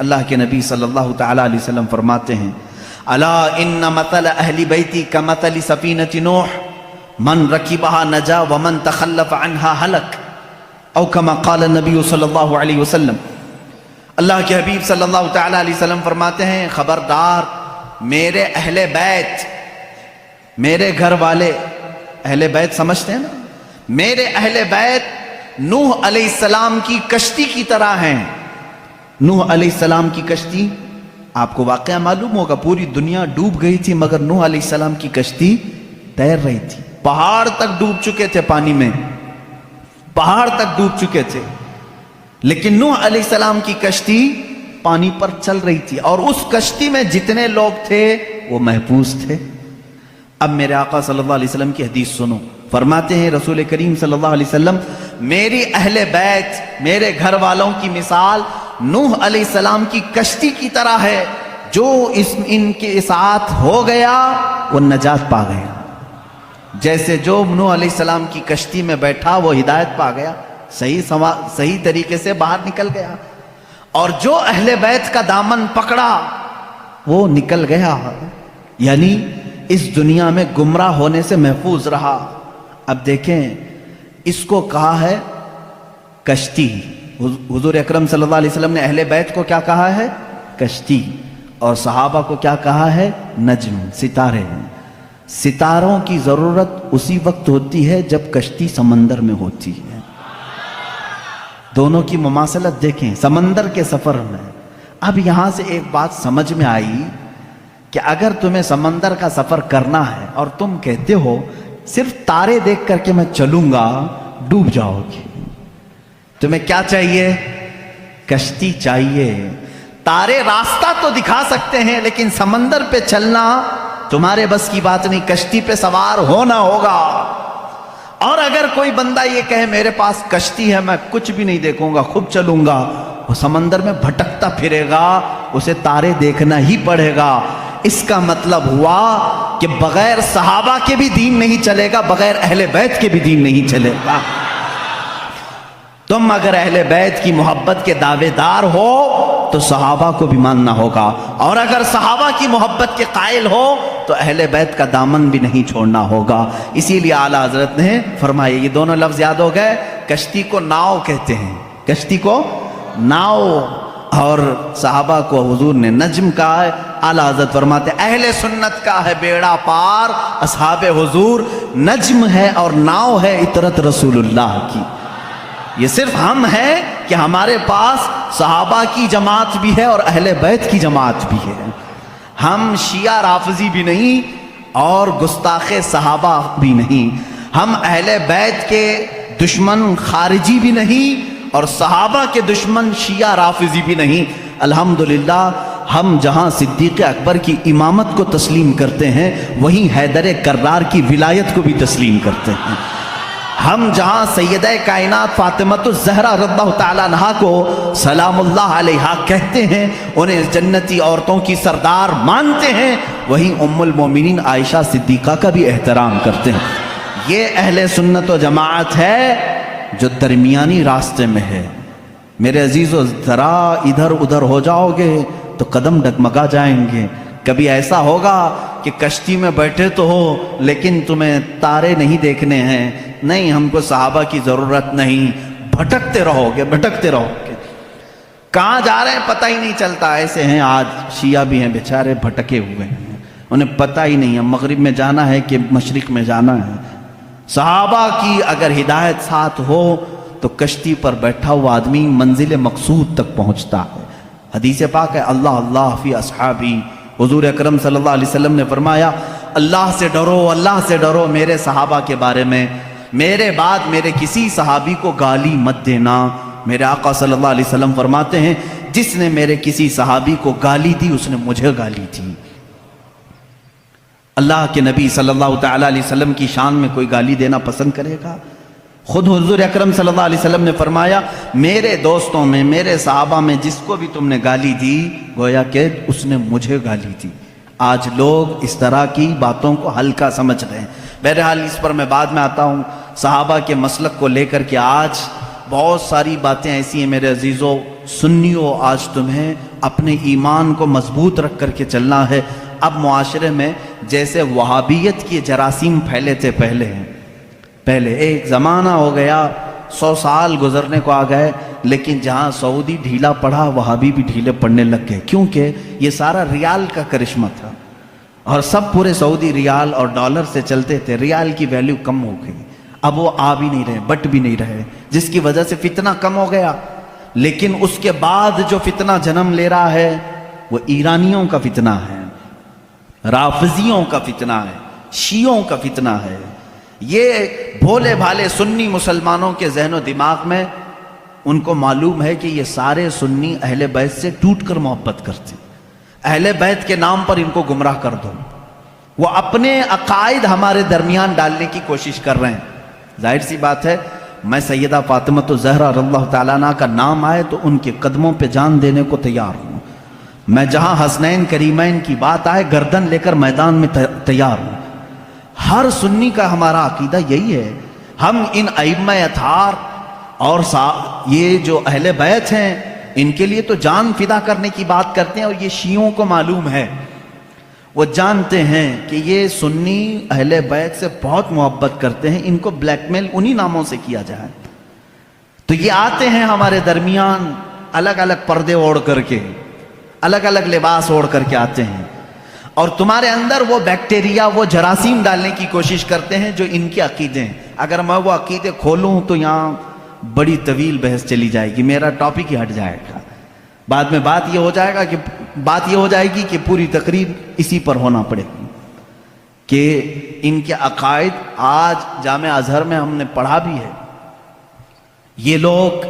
اللہ کے نبی صلی اللہ تعالی علیہ وسلم فرماتے ہیں الا ان مثل اہل بیتی کمثل سفینۃ نوح من رکبها نجا ومن تخلف عنها ہلک او کما قال النبی صلی اللہ علیہ وسلم۔ اللہ کے حبیب صلی اللہ تعالی علیہ وسلم فرماتے ہیں خبردار میرے اہل بیت، میرے گھر والے، اہل بیت سمجھتے ہیں نا، میرے اہل بیت نوح علیہ السلام کی کشتی کی طرح ہیں۔ نوح علیہ السلام کی کشتی، آپ کو واقعہ معلوم ہوگا، پوری دنیا ڈوب گئی تھی مگر نوح علیہ السلام کی کشتی تیر رہی تھی۔ پہاڑ تک ڈوب چکے تھے، پانی میں پہاڑ تک ڈوب چکے تھے، لیکن نوح علیہ السلام کی کشتی پانی پر چل رہی تھی، اور اس کشتی میں جتنے لوگ تھے وہ محفوظ تھے۔ اب میرے آقا صلی اللہ علیہ وسلم کی حدیث سنو، فرماتے ہیں رسول کریم صلی اللہ علیہ وسلم میری اہل بیت، میرے گھر والوں کی مثال نوح علیہ السلام کی کشتی کی طرح ہے، جو ان کے ساتھ ہو گیا وہ نجات پا گیا۔ جیسے جو نوح علیہ السلام کی کشتی میں بیٹھا وہ ہدایت پا گیا، صحیح طریقے سے باہر نکل گیا، اور جو اہل بیت کا دامن پکڑا وہ نکل گیا، یعنی اس دنیا میں گمراہ ہونے سے محفوظ رہا۔ اب دیکھیں اس کو کہا ہے کشتی، حضور اکرم صلی اللہ علیہ وسلم نے اہل بیت کو کیا کہا ہے؟ کشتی، اور صحابہ کو کیا کہا ہے؟ نجم، ستارے۔ ستاروں کی ضرورت اسی وقت ہوتی ہے جب کشتی سمندر میں ہوتی ہے۔ دونوں کی مماثلت دیکھیں، سمندر کے سفر میں۔ اب یہاں سے ایک بات سمجھ میں آئی کہ اگر تمہیں سمندر کا سفر کرنا ہے اور تم کہتے ہو صرف تارے دیکھ کر کے میں چلوں گا، ڈوب جاؤ گے۔ تمہیں کیا چاہیے؟ کشتی چاہیے۔ تارے راستہ تو دکھا سکتے ہیں لیکن سمندر پہ چلنا تمہارے بس کی بات نہیں، کشتی پہ سوار ہونا ہوگا۔ اور اگر کوئی بندہ یہ کہے میرے پاس کشتی ہے میں کچھ بھی نہیں دیکھوں گا، خود چلوں گا، وہ سمندر میں بھٹکتا پھرے گا، اسے تارے دیکھنا ہی پڑے گا۔ اس کا مطلب ہوا کہ بغیر صحابہ کے بھی دین نہیں چلے گا، بغیر اہل بیت کے بھی دین نہیں چلے گا۔ تم اگر اہل بیت کی محبت کے دعوے دار ہو تو صحابہ کو بھی ماننا ہوگا، اور اگر صحابہ کی محبت کے قائل ہو تو اہل بیت کا دامن بھی نہیں چھوڑنا ہوگا۔ اسی لیے اعلیٰ حضرت نے فرمایا، یہ دونوں لفظ یاد ہو گئے، کشتی کو ناؤ کہتے ہیں، کشتی کو ناؤ، اور صحابہ کو حضور نے نجم کہا ہے۔ اعلیٰ حضرت فرماتے ہیں اہل سنت کا ہے بیڑا پار، اصحاب حضور نجم ہے اور ناؤ ہے اطرت رسول اللہ کی۔ یہ صرف ہم ہیں کہ ہمارے پاس صحابہ کی جماعت بھی ہے اور اہل بیت کی جماعت بھی ہے۔ ہم شیعہ رافضی بھی نہیں اور گستاخ صحابہ بھی نہیں، ہم اہل بیت کے دشمن خارجی بھی نہیں اور صحابہ کے دشمن شیعہ رافضی بھی نہیں۔ الحمدللہ ہم جہاں صدیق اکبر کی امامت کو تسلیم کرتے ہیں وہیں حیدر کرار کی ولایت کو بھی تسلیم کرتے ہیں۔ ہم جہاں سیدہ کائنات فاطمۃ الزہرا رضی اللہ تعالیٰ عنہا کو سلام اللہ علیہا کہتے ہیں، انہیں جنتی عورتوں کی سردار مانتے ہیں، وہیں ام المومنین عائشہ صدیقہ کا بھی احترام کرتے ہیں۔ یہ اہل سنت و جماعت ہے جو درمیانی راستے میں ہے۔ میرے عزیزو ذرا ادھر ادھر ہو جاؤ گے تو قدم ڈگمگا جائیں گے۔ کبھی ایسا ہوگا کہ کشتی میں بیٹھے تو ہو لیکن تمہیں تارے نہیں دیکھنے ہیں، نہیں ہم کو صحابہ کی ضرورت نہیں، بھٹکتے رہو گے بھٹکتے رہو گے، کہاں جا رہے ہیں پتہ ہی نہیں چلتا۔ ایسے ہیں آج شیعہ بھی ہیں بیچارے، بھٹکے ہوئے ہیں، انہیں پتہ ہی نہیں ہے مغرب میں جانا ہے کہ مشرق میں جانا ہے۔ صحابہ کی اگر ہدایت ساتھ ہو تو کشتی پر بیٹھا ہوا آدمی منزل مقصود تک پہنچتا ہے۔ حدیث پاک ہے اللہ اللہ فی اصحابی، حضور اکرم صلی اللہ علیہ وسلم نے فرمایا اللہ سے ڈرو، اللہ سے ڈرو میرے صحابہ کے بارے میں، میرے بعد میرے کسی صحابی کو گالی مت دینا۔ میرے آقا صلی اللہ علیہ وسلم فرماتے ہیں جس نے میرے کسی صحابی کو گالی دی اس نے مجھے گالی دی۔ اللہ کے نبی صلی اللہ تعالیٰ علیہ وسلم کی شان میں کوئی گالی دینا پسند کرے گا؟ خود حضور اکرم صلی اللہ علیہ وسلم نے فرمایا میرے دوستوں میں، میرے صحابہ میں جس کو بھی تم نے گالی دی گویا کہ اس نے مجھے گالی دی۔ آج لوگ اس طرح کی باتوں کو ہلکا سمجھ رہے ہیں۔ بہرحال اس پر میں بعد میں آتا ہوں۔ صحابہ کے مسلک کو لے کر کے آج بہت ساری باتیں ایسی ہیں میرے عزیزوں سنیوں، آج تمہیں اپنے ایمان کو مضبوط رکھ کر کے چلنا ہے۔ اب معاشرے میں جیسے وہابیت کی جراثیم پھیلے تھے پہلے ایک زمانہ ہو گیا، 100 سال گزرنے کو آ گئے، لیکن جہاں سعودی ڈھیلا پڑا وہابی بھی ڈھیلے پڑنے لگ گئے، کیونکہ یہ سارا ریال کا کرشمہ تھا اور سب پورے سعودی ریال اور ڈالر سے چلتے تھے۔ ریال کی ویلیو کم ہو گئی، اب وہ آ بھی نہیں رہے، بٹ بھی نہیں رہے، جس کی وجہ سے فتنہ کم ہو گیا۔ لیکن اس کے بعد جو فتنہ جنم لے رہا ہے وہ ایرانیوں کا فتنہ ہے، رافضیوں کا فتنہ ہے، شیعوں کا فتنہ ہے۔ یہ بھولے بھالے سنی مسلمانوں کے ذہن و دماغ میں ان کو معلوم ہے کہ یہ سارے سنی اہل بیت سے ٹوٹ کر محبت کرتے ہیں، اہل بیت کے نام پر ان کو گمراہ کر دو۔ وہ اپنے عقائد ہمارے درمیان ڈالنے کی کوشش کر رہے ہیں۔ ظاہر سی بات ہے، میں سیدہ فاطمہ الزہرا رضی اللہ تعالیٰ عنہ کا نام آئے تو ان کے قدموں پہ جان دینے کو تیار ہوں۔ میں جہاں حسنین کریمین کی بات آئے گردن لے کر میدان میں تیار ہوں۔ ہر سنی کا ہمارا عقیدہ یہی ہے، ہم ان ائمہ اطہار اور یہ جو اہل بیت ہیں ان کے لیے تو جان فدا کرنے کی بات کرتے ہیں، اور یہ شیعوں کو معلوم ہے، وہ جانتے ہیں کہ یہ سنی اہل بیت سے بہت محبت کرتے ہیں، ان کو بلیک میل انہی ناموں سے کیا جائے۔ تو یہ آتے ہیں ہمارے درمیان الگ الگ پردے اوڑھ کر کے، الگ الگ لباس اوڑھ کر کے آتے ہیں، اور تمہارے اندر وہ بیکٹیریا، وہ جراثیم ڈالنے کی کوشش کرتے ہیں جو ان کے عقیدے ہیں۔ اگر میں وہ عقیدے کھولوں تو یہاں بڑی طویل بحث چلی جائے گی، میرا ٹاپک ہی ہٹ جائے گا۔ بعد میں بات یہ ہو جائے گی کہ پوری تقریر اسی پر ہونا پڑے گی کہ ان کے عقائد آج جامع ازہر میں ہم نے پڑھا بھی ہے۔ یہ لوگ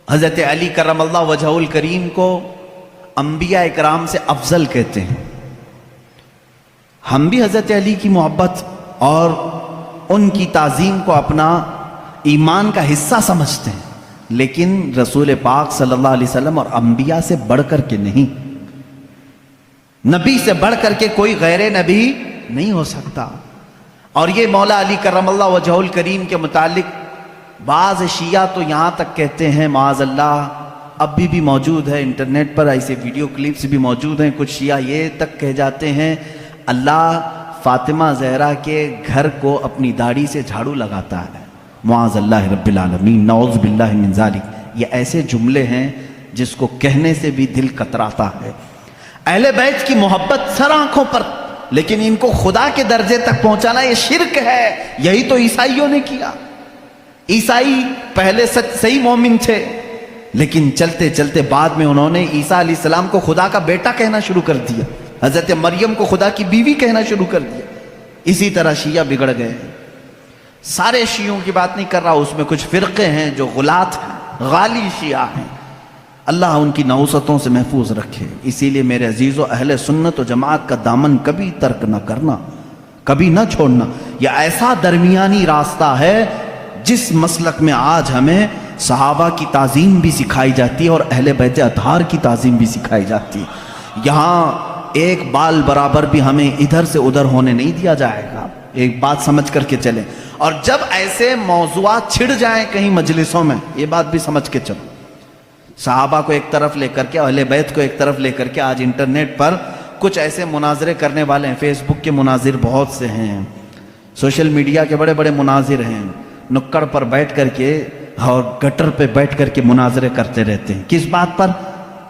حضرت علی کرم اللہ وجہہ الکریم کو انبیاء اکرام سے افضل کہتے ہیں۔ ہم بھی حضرت علی کی محبت اور ان کی تعظیم کو اپنا ایمان کا حصہ سمجھتے ہیں، لیکن رسول پاک صلی اللہ علیہ وسلم اور انبیاء سے بڑھ کر کے نہیں، نبی سے بڑھ کر کے کوئی غیر نبی نہیں ہو سکتا۔ اور یہ مولا علی کرم اللہ وجہہ الکریم کے متعلق بعض شیعہ تو یہاں تک کہتے ہیں، معاذ اللہ اب بھی موجود ہے انٹرنیٹ پر ایسے ویڈیو کلپس بھی موجود ہیں، کچھ شیعہ یہ تک کہہ جاتے ہیں اللہ فاطمہ زہرا کے گھر کو اپنی داڑھی سے جھاڑو لگاتا ہے، معاذ اللہ رب العالمین، نعوذ باللہ من ذالک۔ یہ ایسے جملے ہیں جس کو کہنے سے بھی دل کتراتا ہے۔ اہل بیت کی محبت سر آنکھوں پر، لیکن ان کو خدا کے درجے تک پہنچانا یہ شرک ہے۔ یہی تو عیسائیوں نے کیا۔ عیسائی پہلے صحیح مومن تھے، لیکن چلتے چلتے بعد میں انہوں نے عیسیٰ علیہ السلام کو خدا کا بیٹا کہنا شروع کر دیا، حضرت مریم کو خدا کی بیوی کہنا شروع کر دیا۔ اسی طرح شیعہ بگڑ گئے۔ سارے شیعوں کی بات نہیں کر رہا، اس میں کچھ فرقے ہیں جو غلات ہیں، غالی شیعہ ہیں، اللہ ان کی نحوستوں سے محفوظ رکھے۔ اسی لیے میرے عزیزو، اہل سنت و جماعت کا دامن کبھی ترک نہ کرنا، کبھی نہ چھوڑنا۔ یہ ایسا درمیانی راستہ ہے جس مسلک میں آج ہمیں صحابہ کی تعظیم بھی سکھائی جاتی ہے اور اہل بیت اطہار کی تعظیم بھی سکھائی جاتی ہے۔ یہاں ایک بال برابر بھی ہمیں ادھر سے ادھر ہونے نہیں دیا جائے گا، ایک بات سمجھ کر کے چلیں۔ اور جب ایسے موضوعات چھڑ جائیں کہیں مجلسوں میں، یہ بات بھی سمجھ کے چلو، صحابہ کو ایک طرف لے کر کے، اہل بیت کو ایک طرف لے کر کے، آج انٹرنیٹ پر کچھ ایسے مناظرے کرنے والے ہیں، فیس بک کے مناظر بہت سے ہیں، سوشل میڈیا کے بڑے بڑے مناظر ہیں، نکڑ پر بیٹھ کر کے اور گٹر پہ بیٹھ کر کے مناظرے کرتے رہتے ہیں۔ کس بات پر؟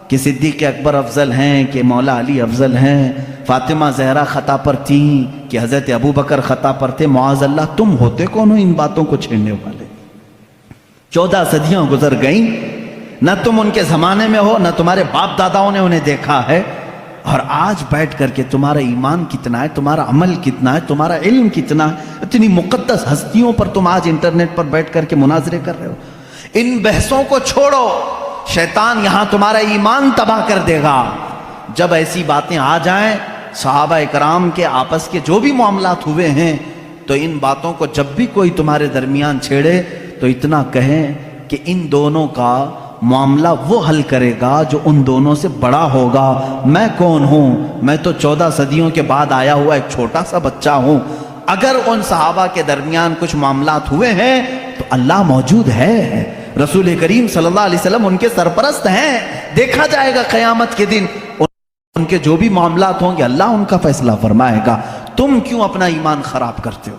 کہ صدیق اکبر افضل ہیں، کہ مولا علی افضل ہیں، فاطمہ زہرا خطا پر تھیں، کہ حضرت ابو بکر خطا پر تھے۔ معاذ اللہ، تم ہوتے کون ہو ان باتوں کو چھیڑنے والے؟ 14 صدیاں گزر گئیں، نہ تم ان کے زمانے میں ہو، نہ تمہارے باپ داداؤں نے انہیں دیکھا ہے، اور آج بیٹھ کر کے تمہارا ایمان کتنا ہے، تمہارا عمل کتنا ہے، تمہارا علم کتنا ہے، اتنی مقدس ہستیوں پر تم آج انٹرنیٹ پر بیٹھ کر کے مناظرے کر رہے ہو۔ ان بحثوں کو چھوڑو، شیطان یہاں تمہارا ایمان تباہ کر دے گا۔ جب ایسی باتیں آ جائیں، صحابہ اکرام کے آپس کے جو بھی معاملات ہوئے ہیں، تو ان باتوں کو جب بھی کوئی تمہارے درمیان چھیڑے تو اتنا کہیں کہ ان دونوں کا معاملہ وہ حل کرے گا جو ان دونوں سے بڑا ہوگا۔ میں کون ہوں؟ میں تو 14 صدیوں کے بعد آیا ہوا ایک چھوٹا سا بچہ ہوں۔ اگر ان صحابہ کے درمیان کچھ معاملات ہوئے ہیں تو اللہ موجود ہے، رسول کریم صلی اللہ علیہ وسلم ان کے سرپرست ہیں، دیکھا جائے گا قیامت کے دن ان کے جو بھی معاملات ہوں گے اللہ ان کا فیصلہ فرمائے گا۔ تم کیوں اپنا ایمان خراب کرتے ہو؟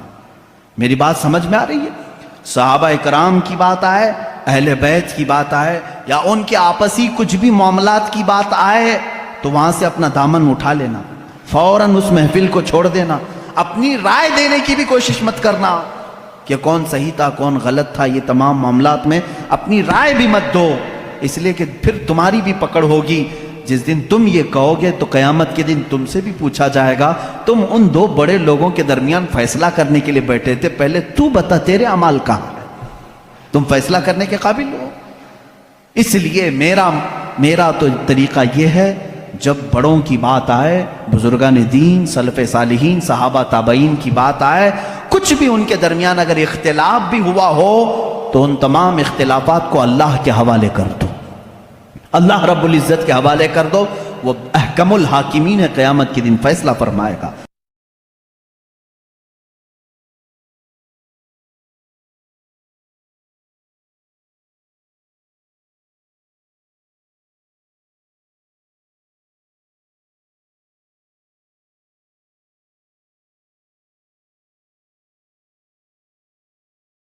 میری بات سمجھ میں آ رہی ہے؟ صحابہ اکرام کی بات آئے، اہل بیت کی بات آئے، یا ان کے آپسی کچھ بھی معاملات کی بات آئے تو وہاں سے اپنا دامن اٹھا لینا، فوراً اس محفل کو چھوڑ دینا، اپنی رائے دینے کی بھی کوشش مت کرنا کہ کون صحیح تھا کون غلط تھا، یہ تمام معاملات میں اپنی رائے بھی مت دو، اس لیے کہ پھر تمہاری بھی پکڑ ہوگی۔ جس دن تم یہ کہو گے تو قیامت کے دن تم سے بھی پوچھا جائے گا تم ان دو بڑے لوگوں کے درمیان فیصلہ کرنے کے لیے بیٹھے تھے، پہلے تو بتا تیرے اعمال کہاں ہے، تم فیصلہ کرنے کے قابل ہو؟ اس لیے میرا تو طریقہ یہ ہے، جب بڑوں کی بات آئے، بزرگان دین، سلف صالحین، صحابہ تابعین کی بات آئے، کچھ بھی ان کے درمیان اگر اختلاف بھی ہوا ہو تو ان تمام اختلافات کو اللہ کے حوالے کر دو، اللہ رب العزت کے حوالے کر دو، وہ احکم الحاکمین قیامت کے دن فیصلہ فرمائے گا۔